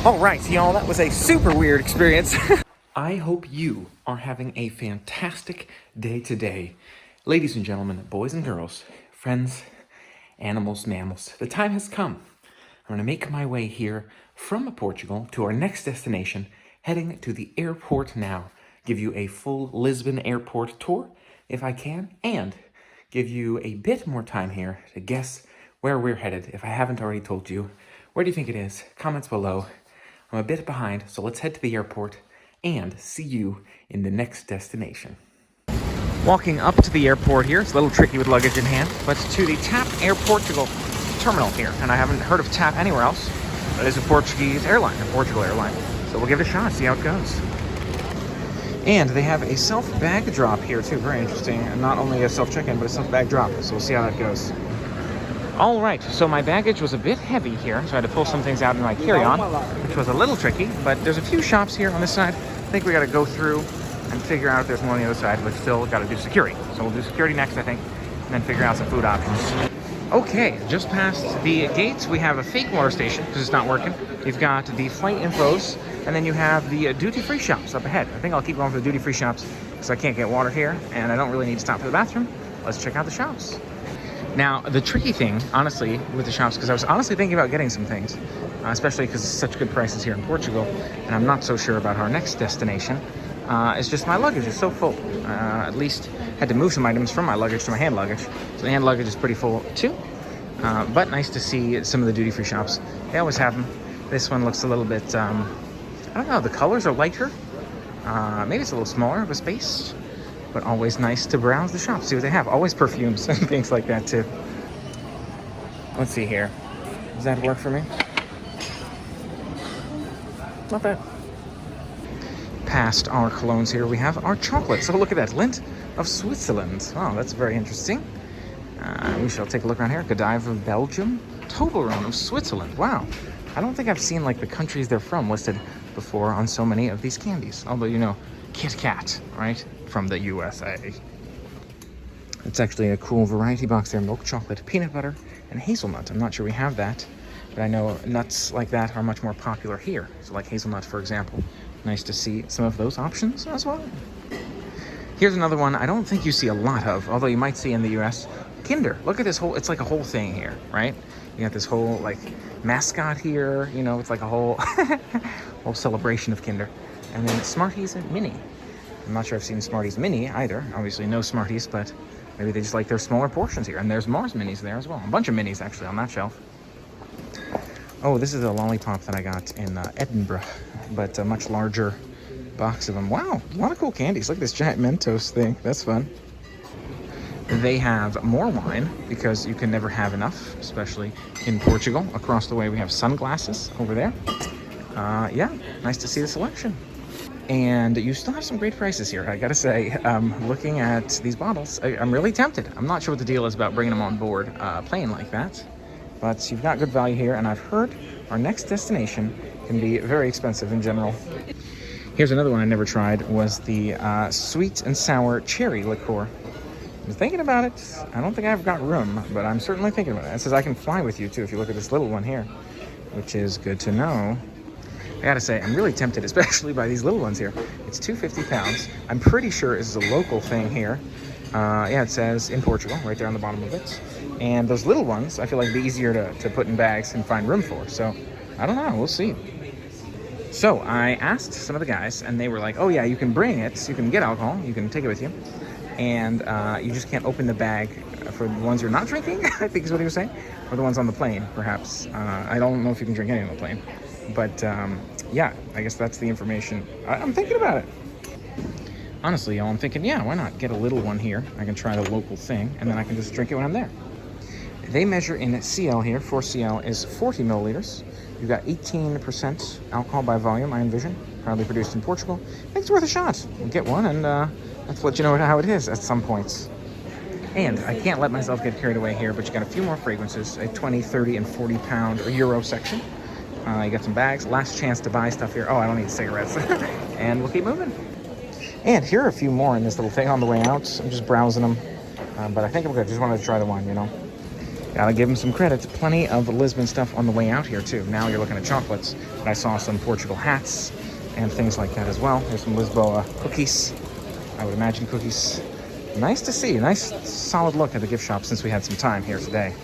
All right, y'all, that was a super weird experience. I hope you are having a fantastic day today. Ladies and gentlemen, boys and girls, friends, animals, mammals, the time has come. I'm gonna make my way here from Portugal to our next destination, heading to the airport now. Give you a full Lisbon Airport Tour, if I can, and give you a bit more time here to guess where we're headed, if I haven't already told you. Where do you think it is? Comments below. I'm a bit behind, so let's head to the airport and see you in the next destination. Walking up to the airport here, it's a little tricky with luggage in hand, but to the TAP Air Portugal terminal here, and I haven't heard of TAP anywhere else. It is a Portuguese airline, a Portugal airline, so we'll give it a shot, see how it goes. And they have a self-bag drop here too, very interesting, and not only a self-check-in, but a self-bag drop, so we'll see how that goes. All right, so my baggage was a bit heavy here, so I had to pull some things out in my carry-on, which was a little tricky, but there's a few shops here on this side. I think we gotta go through and figure out if there's one on the other side, but still gotta do security. So we'll do security next, I think, and then figure out some food options. Okay, just past the gates, we have a fake water station, because it's not working. You've got the flight infos, and then you have the duty-free shops up ahead. I think I'll keep going for the duty-free shops, because I can't get water here, and I don't really need to stop for the bathroom. Let's check out the shops. Now, the tricky thing, honestly, with the shops, because I was honestly thinking about getting some things, especially because it's such good prices here in Portugal, and I'm not so sure about our next destination, it's just my luggage is so full. At least had to move some items from my luggage to my hand luggage, so the hand luggage is pretty full too. But nice to see some of the duty-free shops. They always have them. This one looks a little bit, I don't know, the colors are lighter. Maybe it's a little smaller of a space. But always nice to browse the shop, see what they have. Always perfumes and things like that too. Let's see here. Does that work for me? Not bad. Past our colognes here, we have our chocolate. So look at that, Lindt of Switzerland. Oh, that's very interesting. We shall take a look around here. Godiva of Belgium. Toblerone of Switzerland. Wow. I don't think I've seen like the countries they're from listed before on so many of these candies. Although, you know, Kit Kat, right? From the USA. It's actually a cool variety box there. Milk chocolate, peanut butter, and hazelnut. I'm not sure we have that, but I know nuts like that are much more popular here. So like hazelnut, for example. Nice to see some of those options as well. Here's another one I don't think you see a lot of, although you might see in the US. Kinder. Look at this whole, it's like a whole thing here, right? You got this whole like mascot here, you know, it's like a whole whole celebration of Kinder. And then Smarties and Mini. I'm not sure I've seen Smarties Mini either. Obviously no Smarties, but maybe they just like their smaller portions here. And there's Mars Minis there as well. A bunch of Minis actually on that shelf. Oh, this is a lollipop that I got in Edinburgh, but a much larger box of them. Wow, a lot of cool candies. Look at this giant Mentos thing. That's fun. They have more wine because you can never have enough, especially in Portugal. Across the way we have sunglasses over there. Yeah, nice to see the selection. And you still have some great prices here, I gotta say. Looking at these bottles, I'm really tempted. I'm not sure what the deal is about bringing them on board a plane like that, but you've got good value here, and I've heard our next destination can be very expensive in general. Here's another one I never tried, was the sweet and sour cherry liqueur. I'm thinking about it. I don't think I've got room, but I'm certainly thinking about it. It says I can fly with you too if you look at this little one here, which is good to know. I gotta say, I'm really tempted, especially by these little ones here. It's £250. I'm pretty sure this is a local thing here. Yeah, it says in Portugal, right there on the bottom of it. And those little ones, I feel like they're easier to put in bags and find room for. So, I don't know, we'll see. So, I asked some of the guys, and they were like, oh yeah, you can bring it, you can get alcohol, you can take it with you. And you just can't open the bag for the ones you're not drinking, I think is what he was saying. Or the ones on the plane, perhaps. I don't know if you can drink any on the plane. But yeah, I guess that's the information. I'm thinking about it. Honestly, y'all, I'm thinking, yeah, why not get a little one here? I can try the local thing, and then I can just drink it when I'm there. They measure in CL here. 4CL is 40 milliliters. You've got 18% alcohol by volume, I envision. Proudly produced in Portugal. I think it's worth a shot. We'll get one, and let's let you know how it is at some points. And I can't let myself get carried away here, but you got a few more fragrances. A 20, 30, and 40 pound or euro section. You got some bags. Last chance to buy stuff here. Oh, I don't need cigarettes. And we'll keep moving. And here are a few more in this little thing on the way out. I'm just browsing them. But I think I'm good. Just wanted to try the one, you know. Gotta give them some credit. Plenty of Lisbon stuff on the way out here too. Now you're looking at chocolates, but I saw some Portugal hats and things like that as well. There's some Lisboa cookies. I would imagine cookies. Nice to see. Nice solid look at the gift shop since we had some time here today.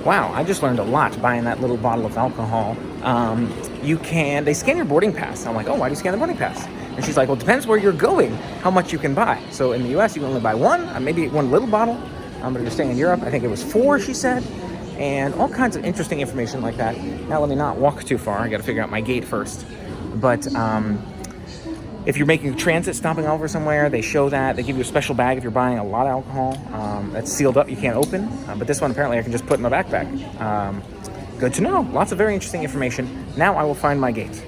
Wow, I just learned a lot buying that little bottle of alcohol. They scan your boarding pass. I'm like, oh, why do you scan the boarding pass? And she's like, well, it depends where you're going, how much you can buy. So in the US, you can only buy one, maybe one little bottle. But if you're staying in Europe, I think it was 4, she said. And all kinds of interesting information like that. Now, let me not walk too far. I got to figure out my gate first. But if you're making transit, stopping over somewhere, they show that. They give you a special bag if you're buying a lot of alcohol. That's sealed up, you can't open. But this one, apparently, I can just put in my backpack. Good to know. Lots of very interesting information. Now I will find my gate.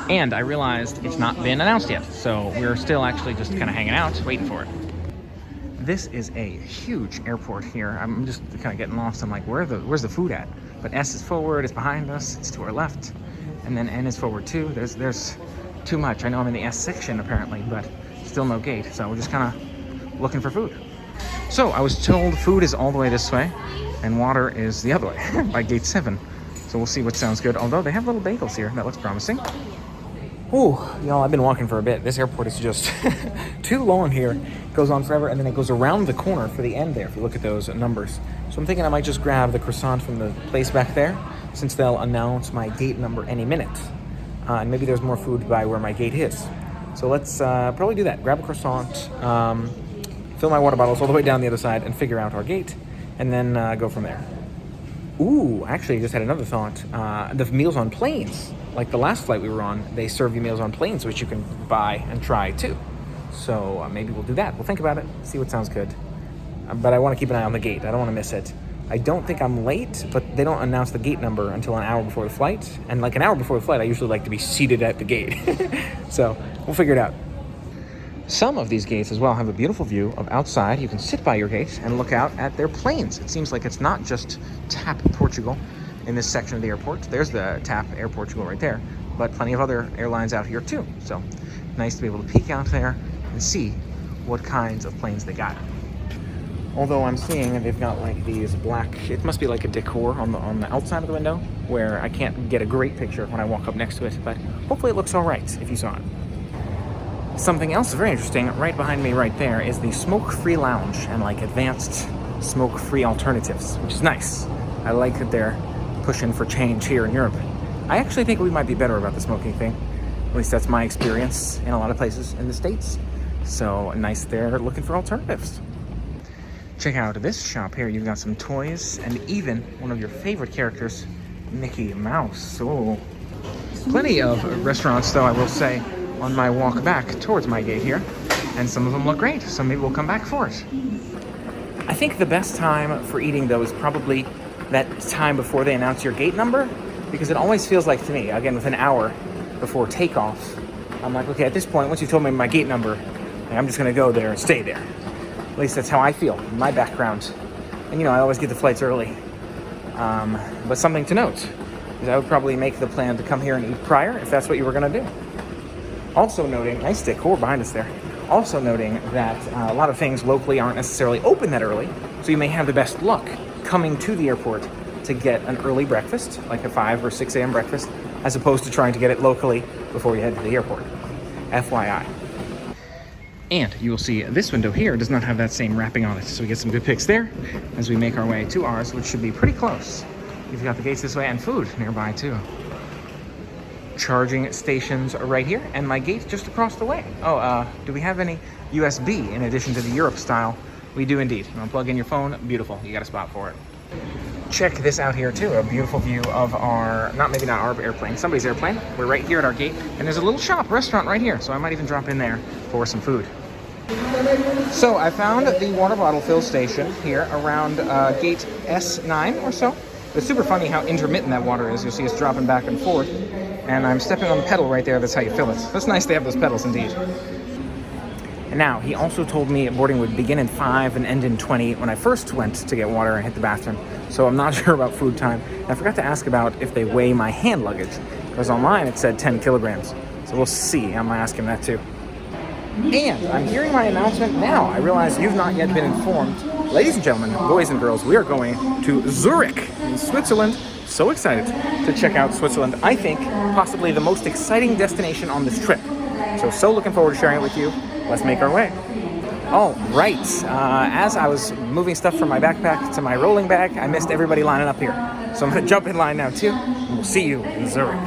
And I realized it's not been announced yet. So we're still actually just kind of hanging out, waiting for it. This is a huge airport here. I'm just kind of getting lost. I'm like, where's the food at? But S is forward, it's behind us, it's to our left. And then N is forward too. There's too much. I know I'm in the S section apparently, but still no gate. So we're just kind of looking for food. So I was told food is all the way this way and water is the other way by gate 7. So we'll see what sounds good. Although they have little bagels here. That looks promising. Ooh, y'all, I've been walking for a bit. This airport is just too long here. It goes on forever, and then it goes around the corner for the end there, if you look at those numbers. So I'm thinking I might just grab the croissant from the place back there, since they'll announce my gate number any minute. And maybe there's more food by where my gate is. So let's probably do that. Grab a croissant, fill my water bottles all the way down the other side, and figure out our gate, and then go from there. Ooh, actually, I just had another thought. The meals on planes, like the last flight we were on, they serve you meals on planes, which you can buy and try too. So maybe we'll do that. We'll think about it, see what sounds good. But I want to keep an eye on the gate. I don't want to miss it. I don't think I'm late, but they don't announce the gate number until an hour before the flight. And like an hour before the flight, I usually like to be seated at the gate. So we'll figure it out. Some of these gates as well have a beautiful view of outside. You can sit by your gate and look out at their planes. It seems like it's not just TAP Portugal in this section of the airport. There's the TAP Air Portugal right there, but plenty of other airlines out here too. So nice to be able to peek out there and see what kinds of planes they got. Although I'm seeing they've got like these black, it must be like a decor on the outside of the window where I can't get a great picture when I walk up next to it, but hopefully it looks all right if you saw it. Something else very interesting right behind me right there is the smoke-free lounge and like advanced smoke-free alternatives, which is nice. I like that they're pushing for change here in Europe. I actually think we might be better about the smoking thing. At least that's my experience in a lot of places in the States. So nice they're looking for alternatives. Check out this shop here. You've got some toys and even one of your favorite characters, Mickey Mouse. Oh, plenty of restaurants though, I will say, on my walk back towards my gate here. And some of them look great, so maybe we'll come back for it. I think the best time for eating though is probably that time before they announce your gate number, because it always feels like to me, again, with an hour before takeoff, I'm like, okay, at this point, once you told me my gate number, I'm just gonna go there and stay there. At least that's how I feel in my background. And you know, I always get the flights early. But something to note is I would probably make the plan to come here and eat prior if that's what you were gonna do. Also noting, nice decor behind us there. Also noting that a lot of things locally aren't necessarily open that early, so you may have the best luck coming to the airport to get an early breakfast, like a 5 or 6 a.m. breakfast, as opposed to trying to get it locally before you head to the airport. FYI. And you will see this window here does not have that same wrapping on it, so we get some good pics there as we make our way to ours, which should be pretty close. You've got the gates this way and food nearby too. Charging stations right here, and my gate just across the way. Oh, do we have any USB in addition to the Europe style? We do indeed. You want to plug in your phone? Beautiful. You got a spot for it. Check this out here too. A beautiful view of our, maybe not our airplane, somebody's airplane. We're right here at our gate, and there's a little shop, restaurant right here, so I might even drop in there for some food. So I found the water bottle fill station here around gate S9 or so. It's super funny how intermittent that water is. You'll see it's dropping back and forth. And I'm stepping on the pedal right there. That's how you fill it. That's nice to have those pedals indeed. And now, he also told me boarding would begin in 5 and end in 20 when I first went to get water and hit the bathroom. So I'm not sure about food time. And I forgot to ask about if they weigh my hand luggage, because online it said 10 kilograms. So we'll see. I'm going to ask him that too. And I'm hearing my announcement now. I realize you've not yet been informed. Ladies and gentlemen, boys and girls, we are going to Zurich in Switzerland. So excited to check out Switzerland. I think possibly the most exciting destination on this trip. So looking forward to sharing it with you. Let's make our way. All right, as I was moving stuff from my backpack to my rolling bag, I missed everybody lining up here. So I'm gonna jump in line now too, and we'll see you in Zurich.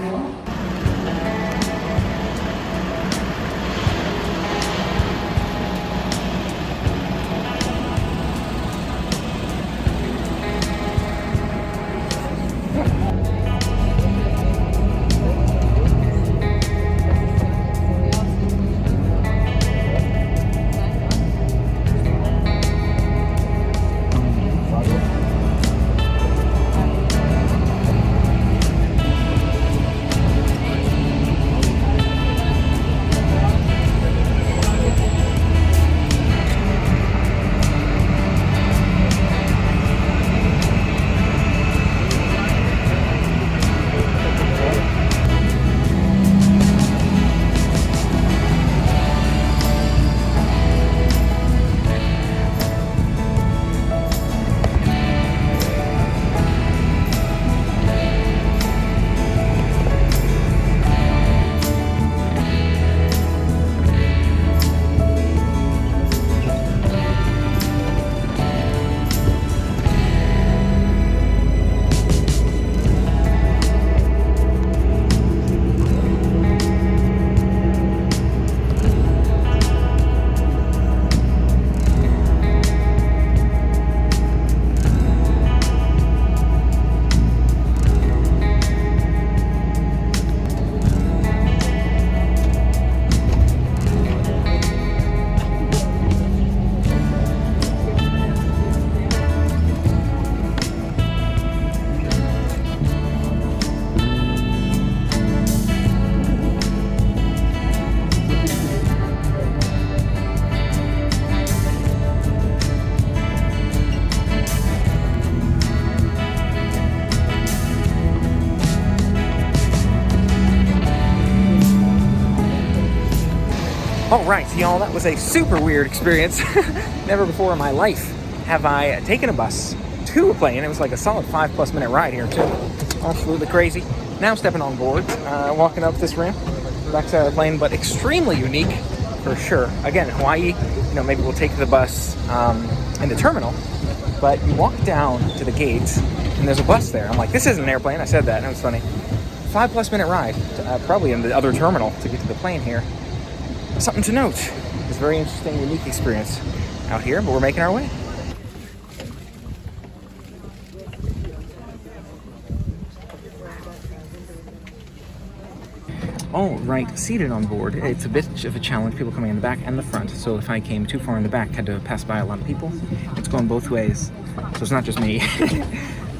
All right, y'all, that was a super weird experience. Never before in my life have I taken a bus to a plane. It was like a solid 5+ minute ride here too. Absolutely crazy. Now stepping on board, walking up this ramp, back to the plane, but extremely unique for sure. Again, Hawaii, maybe we'll take the bus in the terminal, but you walk down to the gate and there's a bus there. I'm like, this isn't an airplane. I said that, and it was funny. 5+ minute ride, probably in the other terminal to get to the plane here. Something to note. It's a very interesting, unique experience out here, but we're making our way. All right, seated on board. It's a bit of a challenge, people coming in the back and the front. So if I came too far in the back, had to pass by a lot of people. It's going both ways. So it's not just me.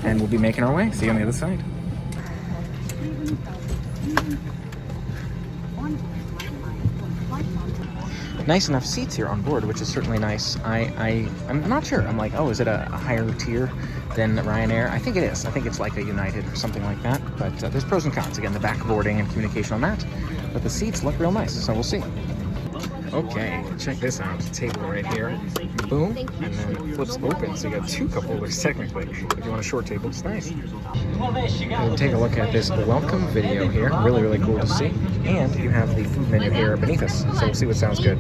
And we'll be making our way. See you on the other side. Nice enough seats here on board, which is certainly nice. I'm not sure. I'm like, oh, is it a higher tier than Ryanair? I think it is. I think it's like a United or something like that. But there's pros and cons. Again, the back boarding and communication on that. But the seats look real nice, so we'll see. Okay, check this out. Table right here. Boom, and then it flips open. So you got 2 cup holders technically. If you want a short table, it's nice. We'll take a look at this welcome video here. Really, really cool to see. And you have the food menu here beneath us. So we'll see what sounds good.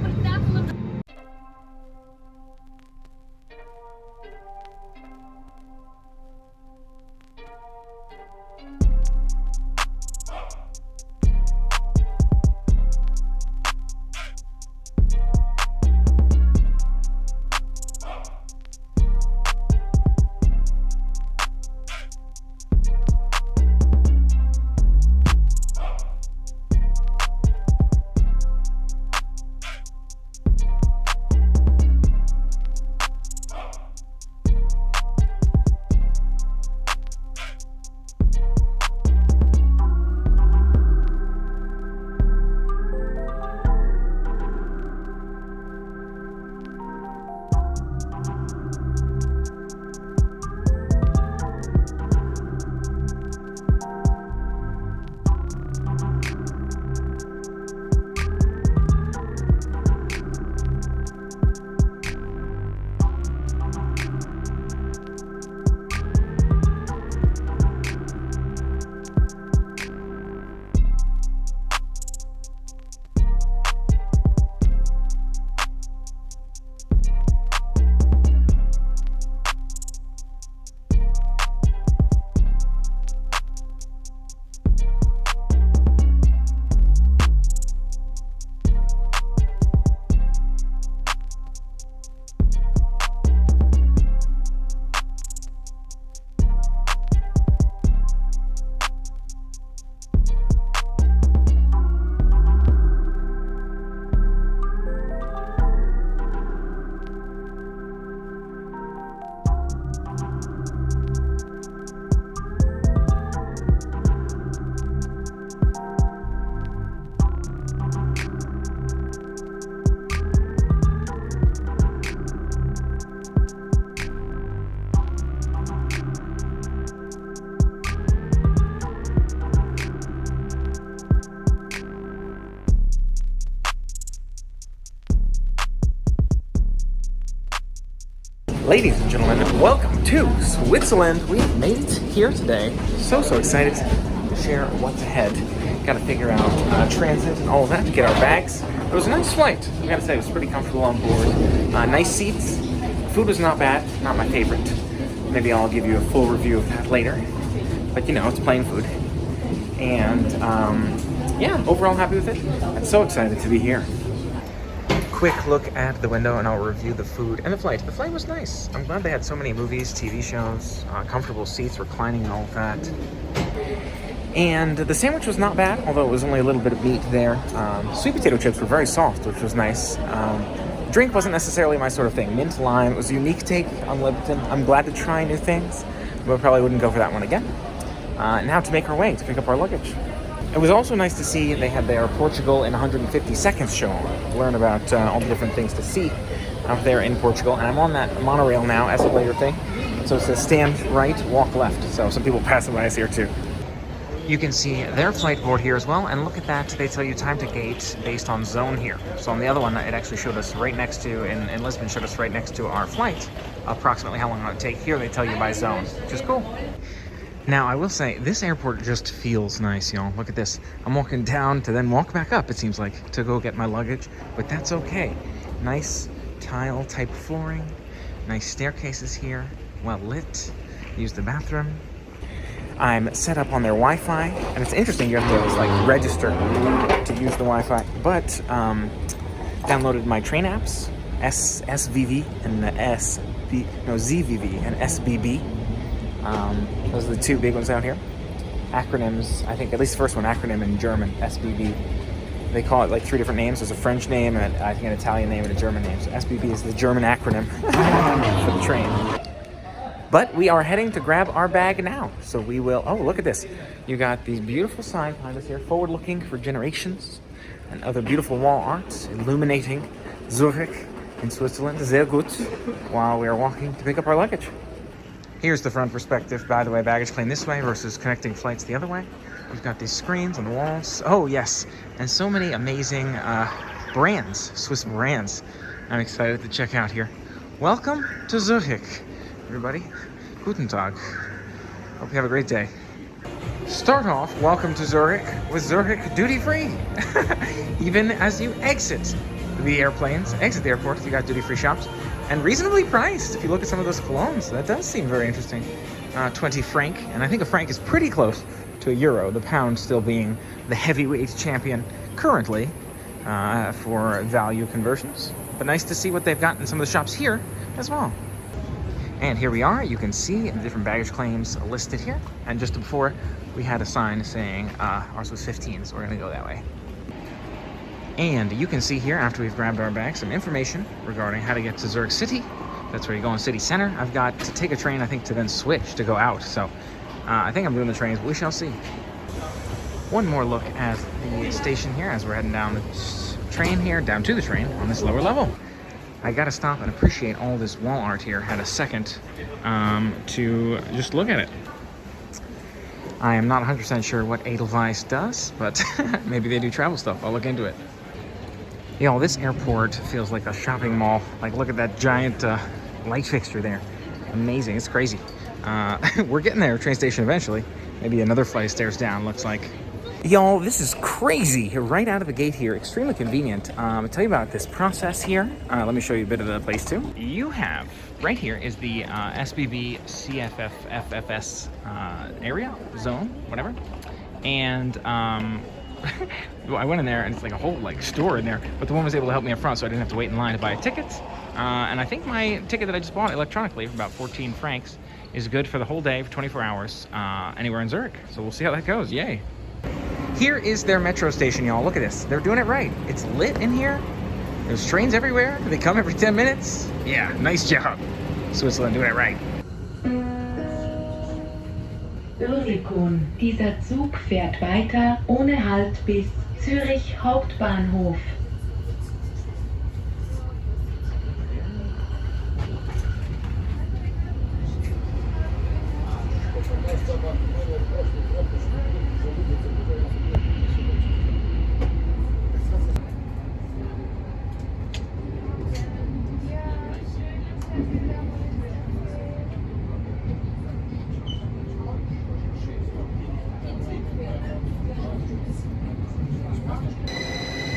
Ladies and gentlemen, welcome to Switzerland. We have made it here today. So excited to share what's ahead. Got to figure out transit and all of that to get our bags. It was a nice flight. I gotta say, it was pretty comfortable on board. Nice seats. Food was not bad. Not my favorite. Maybe I'll give you a full review of that later. But you know, it's plain food. And yeah, overall happy with it. I'm so excited to be here. Quick look at the window and I'll review the food and the flight. The flight was nice. I'm glad they had so many movies, TV shows, comfortable seats, reclining and all of that. And the sandwich was not bad, although it was only a little bit of meat there. Sweet potato chips were very soft, which was nice. Drink wasn't necessarily my sort of thing. Mint lime, it was a unique take on Lipton. I'm glad to try new things, but probably wouldn't go for that one again. Now to make our way to pick up our luggage. It was also nice to see they had their Portugal in 150 seconds show on. Learn about all the different things to see out there in Portugal. And I'm on that monorail now, escalator thing. So it says stand right, walk left. So some people passing by us here too. You can see their flight board here as well, and look at that, they tell you time to gate based on zone here. So on the other one, it actually showed us right next to, in Lisbon, showed us right next to our flight, approximately how long it would take. Here they tell you by zone, which is cool. Now, I will say, this airport just feels nice, y'all. Look at this. I'm walking down to then walk back up, it seems like, to go get my luggage, but that's okay. Nice tile-type flooring, nice staircases here, well lit, use the bathroom. I'm set up on their Wi-Fi, and it's interesting, you have to like register to use the Wi-Fi, but downloaded my train apps, SVV and ZVV and SBB. Those are the two big ones out here. Acronyms, I think at least the first one, acronym in German, SBB. They call it like 3 different names. There's a French name, and I think an Italian name, and a German name. So SBB is the German acronym for the train. But we are heading to grab our bag now. So we will, oh, look at this. You got these beautiful signs behind us here, forward looking for generations, and other beautiful wall art illuminating Zurich in Switzerland, sehr gut, while we are walking to pick up our luggage. Here's the front perspective, by the way, baggage claim this way versus connecting flights the other way. We've got these screens on the walls. Oh, yes, and so many amazing brands, Swiss brands. I'm excited to check out here. Welcome to Zurich, everybody. Guten Tag. Hope you have a great day. Start off, welcome to Zurich, with Zurich duty-free. Even as you exit the airplanes, exit the airport, you got duty-free shops. And reasonably priced, if you look at some of those colognes. That does seem very interesting. 20 franc, and I think a franc is pretty close to a euro, the pound still being the heavyweight champion currently for value conversions. But nice to see what they've got in some of the shops here as well. And here we are. You can see the different baggage claims listed here. And just before, we had a sign saying ours was 15, so we're gonna go that way. And you can see here, after we've grabbed our bags, some information regarding how to get to Zurich City. That's where you go in city center. I've got to take a train, I think, to then switch to go out. So I think I'm doing the trains, but we shall see. One more look at the station here as we're heading down the train here, down to the train on this lower level. I gotta stop and appreciate all this wall art here. Had a second to just look at it. I am not 100% sure what Edelweiss does, but maybe they do travel stuff. I'll look into it. Yo, this airport feels like a shopping mall. Like, look at that giant light fixture there. Amazing, it's crazy. We're getting there, train station eventually. Maybe another flight of stairs down, looks like. Y'all, this is crazy. Right out of the gate here, extremely convenient. I'll tell you about this process here. Let me show you a bit of the place too. You have, right here is the SBB CFF FFS area, zone, whatever. And I went in there and it's like a whole store in there, but the woman was able to help me up front so I didn't have to wait in line to buy a ticket. And I think my ticket that I just bought electronically for about 14 francs is good for the whole day, for 24 hours, anywhere in Zurich. So we'll see how that goes, yay. Here is their metro station, y'all. Look at this, they're doing it right. It's lit in here, there's trains everywhere, they come every 10 minutes. Yeah, nice job. Switzerland doing it right. Ursicon. Dieser Zug fährt weiter ohne Halt bis Zürich Hauptbahnhof.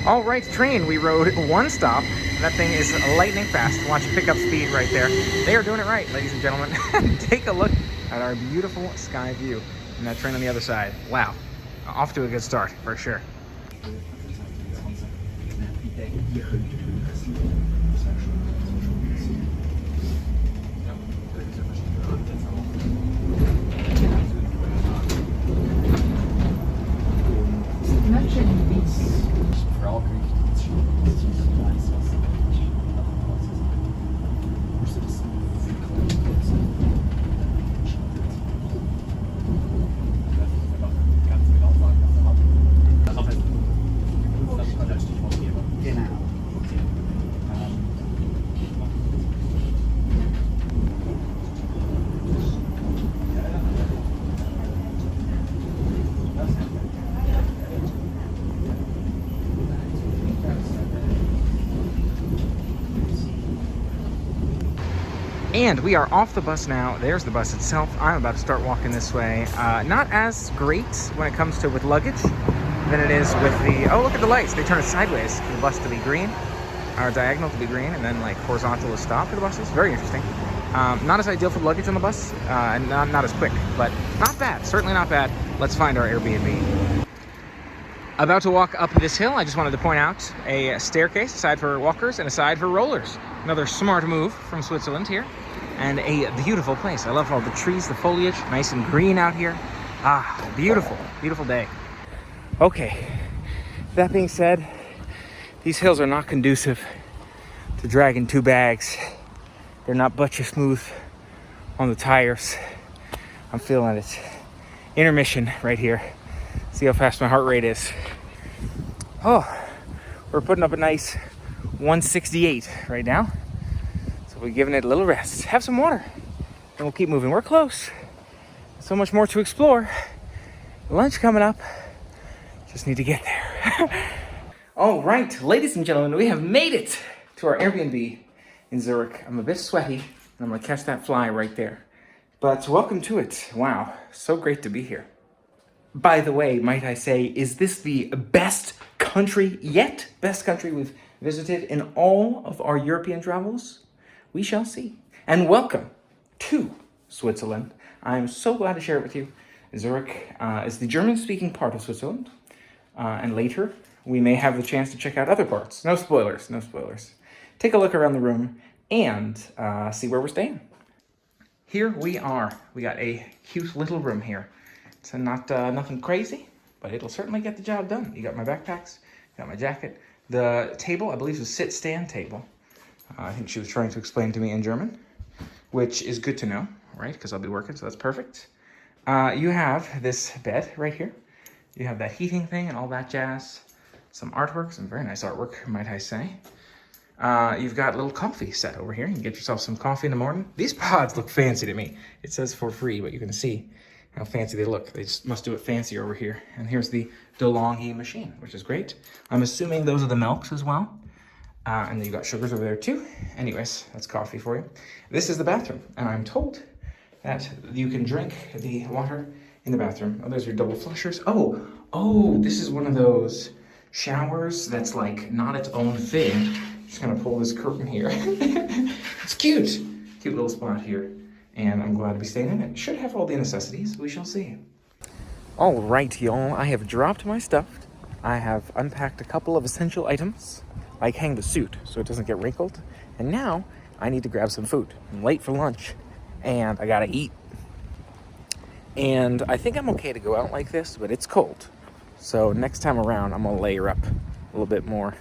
All right, train, we rode one stop. That thing is lightning fast. Watch it pick up speed right there. They are doing it right, ladies and gentlemen. Take a look at our beautiful sky view and that train on the other side. Wow, off to a good start for sure. And we are off the bus now. There's the bus itself. I'm about to start walking this way. Not as great when it comes to with luggage than it is with the, oh, look at the lights. They turn it sideways for the bus to be green, or diagonal to be green, and then like horizontal to stop for the buses. Very interesting. Not as ideal for luggage on the bus, and not as quick, but not bad. Certainly not bad. Let's find our Airbnb. About to walk up this hill. I just wanted to point out a staircase, a side for walkers and a side for rollers. Another smart move from Switzerland here. And a beautiful place. I love all the trees, the foliage, nice and green out here. Ah, beautiful, beautiful day. Okay, that being said, these hills are not conducive to dragging 2 bags. They're not butcher smooth on the tires. I'm feeling it. Intermission right here. See how fast my heart rate is. Oh, we're putting up a nice 168 right now. So we're giving it a little rest. Have some water, and we'll keep moving. We're close. So much more to explore. Lunch coming up. Just need to get there. All right, ladies and gentlemen, we have made it to our Airbnb in Zurich. I'm a bit sweaty, and I'm gonna catch that fly right there. But welcome to it. Wow, so great to be here. By the way, might I say, is this the best country yet? Best country we've visited in all of our European travels? We shall see. And welcome to Switzerland. I'm so glad to share it with you. Zurich is the German-speaking part of Switzerland. And later, we may have the chance to check out other parts. No spoilers, no spoilers. Take a look around the room and see where we're staying. Here we are. We got a cute little room here. It's not nothing crazy, but it'll certainly get the job done. You got my backpacks, got my jacket. The table, I believe, is a sit-stand table. I think she was trying to explain to me in German, which is good to know, right? Because I'll be working, so that's perfect. You have this bed right here. You have that heating thing and all that jazz. Some artwork, some very nice artwork, might I say. You've got a little coffee set over here. You can get yourself some coffee in the morning. These pods look fancy to me. It says for free, but you can see how fancy they look. They just must do it fancier over here. And here's the DeLonghi machine, which is great. I'm assuming those are the milks as well. And then you got sugars over there too. Anyways, that's coffee for you. This is the bathroom, and I'm told that you can drink the water in the bathroom. Oh, there's your double flushers. Oh, this is one of those showers that's like not its own thing. Just gonna pull this curtain here. It's cute. Cute little spot here. And I'm glad to be staying in it. Should have all the necessities. We shall see. All right, y'all. I have dropped my stuff. I have unpacked a couple of essential items, like hang the suit so it doesn't get wrinkled. And now I need to grab some food. I'm late for lunch, and I gotta eat. And I think I'm okay to go out like this, but it's cold. So next time around, I'm gonna layer up a little bit more,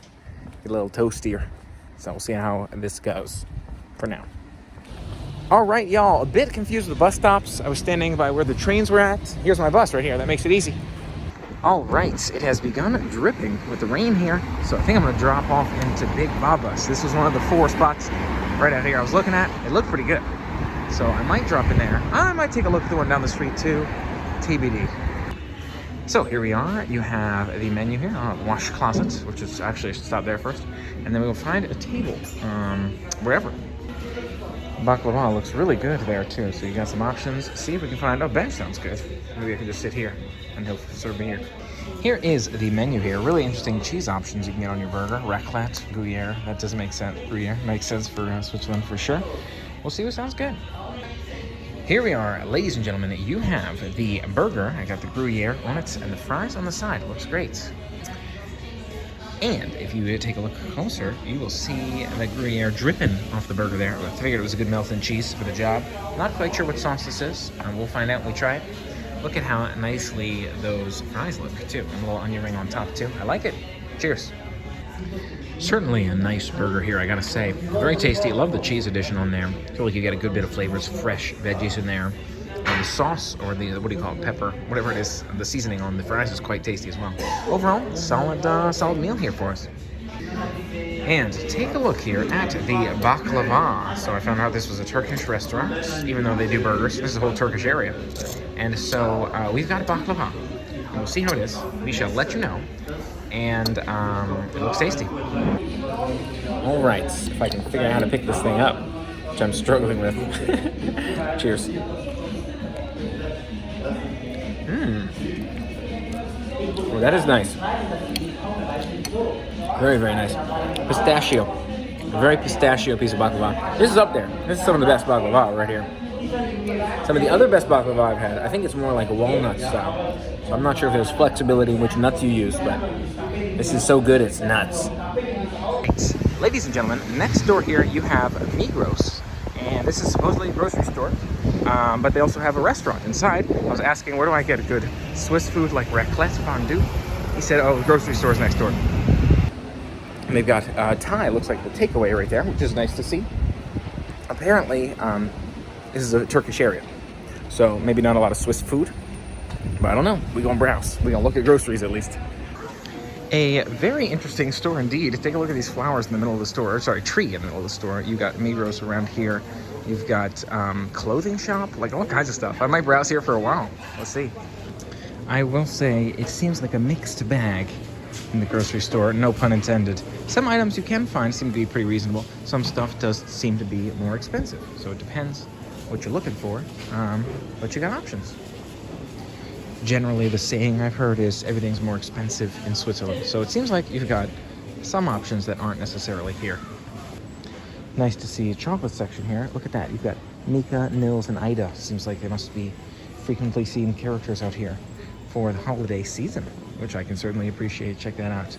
get a little toastier. So we'll see how this goes for now. All right, y'all, a bit confused with the bus stops. I was standing by where the trains were at. Here's my bus right here. That makes it easy. All right, it has begun dripping with the rain here. So I think I'm gonna drop off into Big Babas. This was one of the 4 spots right out here I was looking at. It looked pretty good. So I might drop in there. I might take a look at the one down the street too. TBD. So here we are. You have the menu here. Wash closet, which is actually, I should stop there first. And then we'll find a table, wherever. Baklava looks really good there too. So you got some options. See if we can find, bench sounds good. Maybe I can just sit here and he'll serve me here. Here is the menu here. Really interesting cheese options you can get on your burger. Raclette, Gruyere. That doesn't make sense. Gruyere makes sense for Switzerland for sure. We'll see what sounds good. Here we are, ladies and gentlemen. You have the burger. I got the Gruyere on it and the fries on the side. Looks great. And if you take a look closer, you will see the Gruyere dripping off the burger there. I figured it was a good melted cheese for the job. Not quite sure what sauce this is. We'll find out when we try it. Look at how nicely those fries look, too. And a little onion ring on top, too. I like it. Cheers. Certainly a nice burger here, I gotta say. Very tasty. Love the cheese addition on there. Feel like you get a good bit of flavors, fresh veggies in there. And the sauce, or the, what do you call it, pepper, whatever it is, the seasoning on the fries is quite tasty as well. Overall, solid meal here for us. And take a look here at the baklava. So I found out this was a Turkish restaurant, even though they do burgers. This is a whole Turkish area. And so we've got baklava. And we'll see how it is. We shall let you know. And it looks tasty. All right, if I can figure out how to pick this thing up, which I'm struggling with. Cheers. Oh, that is nice. Very, very nice. Pistachio. A very pistachio piece of baklava. This is up there. This is some of the best baklava right here. Some of the other best baklava I've had, I think it's more like a walnut style. So I'm not sure if there's flexibility in which nuts you use, but this is so good it's nuts. Right. Ladies and gentlemen, next door here you have Migros. And this is supposedly a grocery store, but they also have a restaurant inside. I was asking, where do I get a good Swiss food like raclette fondue? He said, oh, the grocery store's next door. And they've got Thai, looks like the takeaway right there, which is nice to see. Apparently, this is a Turkish area, so maybe not a lot of Swiss food, but I don't know. We're gonna browse. We're gonna look at groceries at least. A very interesting store indeed. Take a look at these flowers in the middle of the store. Or, sorry, tree in the middle of the store. You've got Migros around here. You've got clothing shop, like all kinds of stuff. I might browse here for a while. Let's see. I will say it seems like a mixed bag in the grocery store, no pun intended. Some items you can find seem to be pretty reasonable. Some stuff does seem to be more expensive. So it depends what you're looking for, but you got options. Generally, the saying I've heard is everything's more expensive in Switzerland. So it seems like you've got some options that aren't necessarily here. Nice to see a chocolate section here. Look at that. You've got Mika, Nils, and Ida. Seems like they must be frequently seen characters out here for the holiday season, which I can certainly appreciate. Check that out.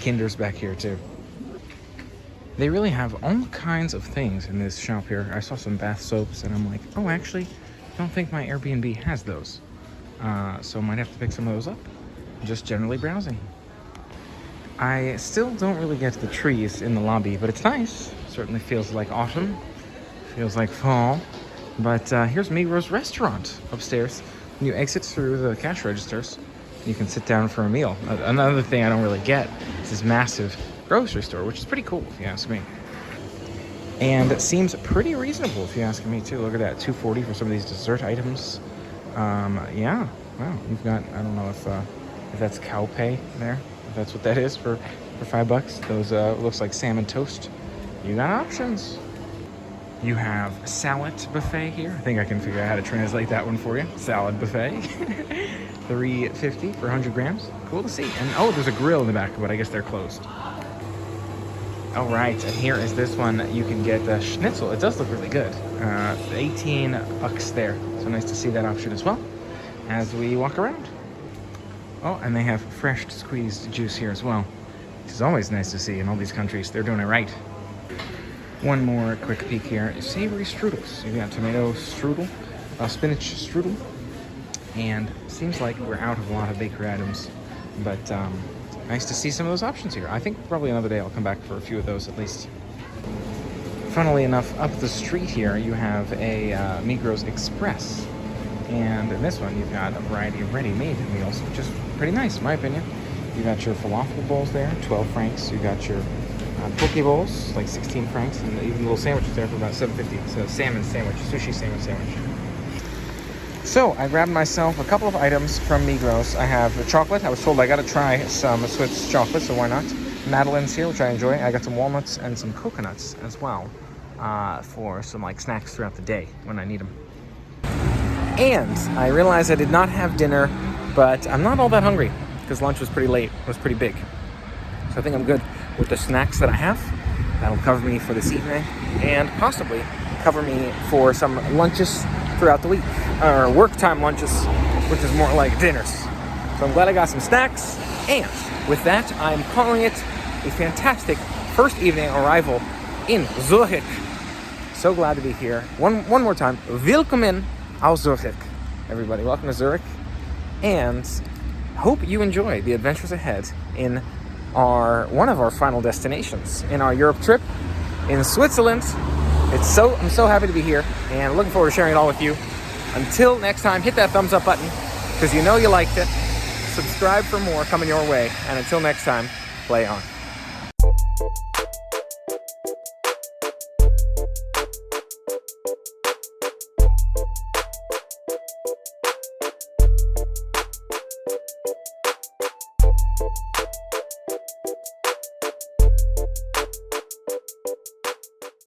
Kinder's back here too. They really have all kinds of things in this shop here. I saw some bath soaps and I'm like, oh, actually, I don't think my Airbnb has those. So I might have to pick some of those up. Just generally browsing. I still don't really get the trees in the lobby, but it's nice. Certainly feels like autumn. Feels like fall. But here's Migros restaurant upstairs. When you exit through the cash registers, you can sit down for a meal. Another thing I don't really get is this massive grocery store, which is pretty cool if you ask me. And it seems pretty reasonable if you ask me too. Look at that, $2.40 for some of these dessert items. Yeah, wow, you've got, I don't know if that's cow pay there, if that's what that is for $5. Those looks like salmon toast. You got options. You have salad buffet here. I think I can figure out how to translate that one for you. Salad buffet. $3.50 for 100 grams. Cool to see. And oh, there's a grill in the back, but I guess they're closed. All right, and here is this one. You can get a schnitzel. It does look really good. $18 there. So nice to see that option as well as we walk around. Oh, and they have fresh squeezed juice here as well. Which is always nice to see in all these countries. They're doing it right. One more quick peek here. Savory strudels. You got tomato strudel, spinach strudel, and seems like we're out of a lot of bakery items, but nice to see some of those options here. I think probably another day I'll come back for a few of those at least. Funnily enough, up the street here you have a Migros Express, and in this one you've got a variety of ready-made meals, which is pretty nice in my opinion. You got your falafel bowls there, 12 francs. You got your poke bowls, like 16 francs, and even little sandwiches there for about $7.50. So salmon sandwich, sushi salmon sandwich. So I grabbed myself a couple of items from Migros. I have the chocolate. I was told I got to try some Swiss chocolate, so why not? Madelaine's here, which I enjoy. I got some walnuts and some coconuts as well for some like snacks throughout the day when I need them. And I realized I did not have dinner, but I'm not all that hungry. because lunch was pretty late. It was pretty big. So I think I'm good with the snacks that I have. That'll cover me for this evening and possibly cover me for some lunches throughout the week, or work time lunches, which is more like dinners. So I'm glad I got some snacks, and with that, I'm calling it a fantastic first evening arrival in Zurich. So glad to be here. One more time, willkommen aus Zurich, everybody. Welcome to Zurich, and hope you enjoy the adventures ahead in one of our final destinations in our Europe trip in Switzerland. I'm so happy to be here and looking forward to sharing it all with you. Until next time, hit that thumbs up button because you know you liked it. Subscribe for more coming your way. And until next time, play on.